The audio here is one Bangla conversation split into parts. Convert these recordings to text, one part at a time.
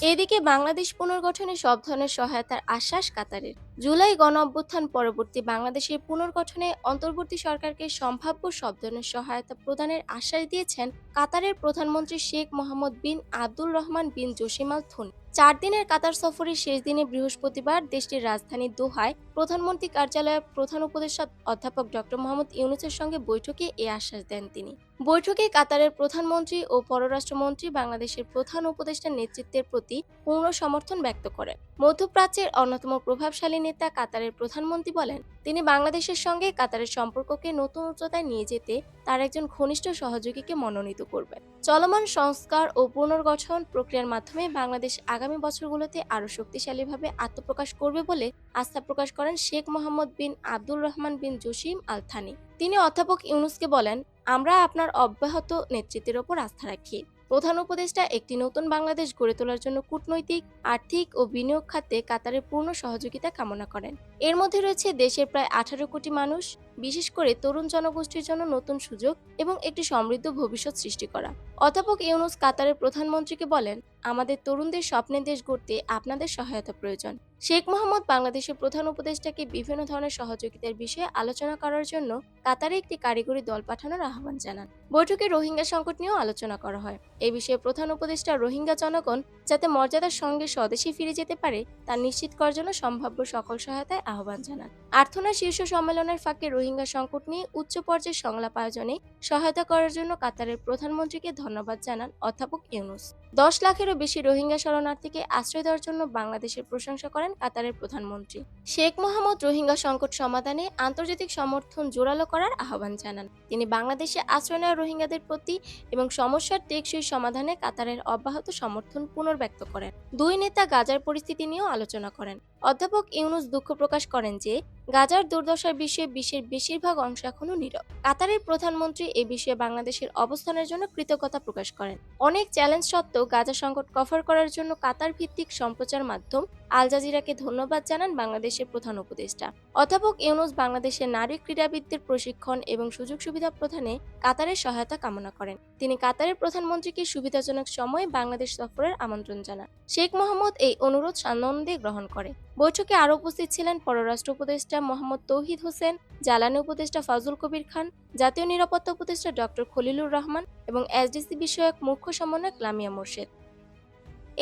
এদিকে বাংলাদেশ পুনর্গঠনে সব ধরনের সহায়তার আশ্বাস কাতারের। জুলাই গণ অভ্যুত্থান পরবর্তী বাংলাদেশের পুনর্গঠনে অন্তর্বর্তী সরকারকে সম্ভাব্য সব ধরনের সহায়তা প্রদানের আশ্বাস দিয়েছেন কাতারের প্রধানমন্ত্রী শেখ মোহাম্মদ বিন আব্দুল রহমান বিন জসিম আল থনি। 4 দিনের কাতার সফরের শেষ দিনে বৃহস্পতিবার দেশটির রাজধানী দোহায় প্রধানমন্ত্রী কার্যালয়ের প্রধান উপদেষ্টা অধ্যাপক ডক্টর মোহাম্মদ ইউনূসের সঙ্গে বৈঠকে এ আশ্বাস দেন তিনি। বৈঠকে কাতারের প্রধানমন্ত্রী ও পররাষ্ট্রমন্ত্রী বাংলাদেশের প্রধান উপদেষ্টার নেতৃত্বের প্রতি পূর্ণ সমর্থন ব্যক্ত করেন। মধ্যপ্রাচ্যের অন্যতম প্রভাবশালী নেতা কাতারের প্রধানমন্ত্রী বলেন, তিনি বাংলাদেশের সঙ্গে কাতারের সম্পর্ককে নতুন উচ্চতায় নিয়ে যেতে তার একজন ঘনিষ্ঠ সহযোগীকে মনোনীত করবেন। চলমান সংস্কার ও পুনর্গঠন প্রক্রিয়ার মাধ্যমে বাংলাদেশ আগামী বছরগুলোতে আরও শক্তিশালীভাবে আত্মপ্রকাশ করবে বলে আস্থা প্রকাশ করেন শেখ মোহাম্মদ বিন আব্দুল রহমান বিন জসিম আল থানি। তিনি অধ্যাপক ইউনূসকে বলেন, আমরা আপনার অব্যাহত নেতৃত্বের ওপর আস্থা রাখি। প্রধান উপদেষ্টা একটি নতুন বাংলাদেশ গড়ে তোলার জন্য কূটনৈতিক, আর্থিক ও বিনিয়োগ খাতে কাতারের পূর্ণ সহযোগিতা কামনা করেন। এর মধ্যে রয়েছে দেশের প্রায় 18 কোটি মানুষ, বিশেষ করে তরুণ জনগোষ্ঠীর জন্য নতুন সুযোগ এবং একটি সমৃদ্ধ ভবিষ্যৎ সৃষ্টি করা। অধ্যাপক ইউনূস কাতারের প্রধানমন্ত্রীকে বলেন, আমাদের তরুণদের স্বপ্নের দেশ গড়তে আপনাদের সহায়তা প্রয়োজন। শেখ মোহাম্মদ বাংলাদেশের প্রধান উপদেষ্টাকে বিভিন্ন ধরনের সহযোগিতার বিষয়ে আলোচনা করার জন্য কাতারে একটি কারিগরি দল পাঠানোর আহ্বান জানান। বৈঠকে রোহিঙ্গা সংকট নিয়েও আলোচনা করা হয়। এই বিষয়ে প্রধান উপদেষ্টা রোহিঙ্গা জনগণ যাতে মর্যাদার সঙ্গে স্বদেশে ফিরে যেতে পারে তা নিশ্চিত করার জন্য সম্ভাব্য সকল সহায়তায় আহ্বান জানান। আর্থনা শীর্ষ সম্মেলনের ফাঁকে রোহিঙ্গা সংকট নিয়ে উচ্চ পর্যায়ের সংলাপ আয়োজনে সহায়তা করার জন্য কাতারের প্রধানমন্ত্রীকে ধন্যবাদ জানান অধ্যাপক ইউনূস। 10 লাখেরও বেশি রোহিঙ্গা শরণার্থীকে আশ্রয় দেওয়ার জন্য বাংলাদেশের প্রশংসা করেন কাতারের প্রধানমন্ত্রী। শেখ মোহাম্মদ রোহিঙ্গা সংকট সমাধানে আন্তর্জাতিক সমর্থন জোরালো করার আহ্বান জানান। তিনি বাংলাদেশে আশ্রয় নেওয়া রোহিঙ্গাদের প্রতি এবং সমস্যার টেকসই সমাধানে কাতারের অব্যাহত সমর্থন পুনর্ব্যক্ত করেন। দুই নেতা গাজার পরিস্থিতি নিয়েও আলোচনা করেন। অধ্যাপক ইউনূস দুঃখ প্রকাশ করেন যে গাজার দুর্দশার বিষয়ে বিশ্বের বেশিরভাগ অংশ এখনও নীরব। কাতারের প্রধানমন্ত্রী এ বিষয়ে বাংলাদেশের অবস্থানের জন্য কৃতজ্ঞতা প্রকাশ করেন। অনেক চ্যালেঞ্জ সত্ত্বেও গাজা সংকট কভার করার জন্য কাতার ভিত্তিক সম্প্রচার মাধ্যম আল জাজিরাকে ধন্যবাদ জানান বাংলাদেশের প্রধান উপদেষ্টা। অধ্যাপক ইউনূস বাংলাদেশের নারী ক্রীড়াবিদদের প্রশিক্ষণ এবং সুযোগ সুবিধা প্রদানে কাতারের সহায়তা কামনা করেন। তিনি কাতারের প্রধানমন্ত্রীকে সুবিধাজনক সময়ে বাংলাদেশ সফরের আমন্ত্রণ জানান। শেখ মোহাম্মদ এই অনুরোধ সানন্দে গ্রহণ করে। বৈঠকে আরও উপস্থিত ছিলেন পররাষ্ট্র উপদেষ্টা মোহাম্মদ তৌহিদ হোসেন, জ্বালানি উপদেষ্টা ফাজুল কবির খান, জাতীয় নিরাপত্তা উপদেষ্টা ডক্টর খলিলুর রহমান এবং এসডিসি বিষয়ক মুখ্য সমন্বয়ক লামিয়া মোর্শেদ।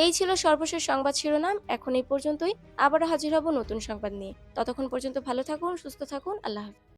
এই ছিল সর্বশেষ সংবাদ শিরোনাম। এখন এই পর্যন্তই। আবারও হাজির হব নতুন সংবাদ নিয়ে। ততক্ষণ পর্যন্ত ভালো থাকুন, সুস্থ থাকুন। আল্লাহ হাফেজ।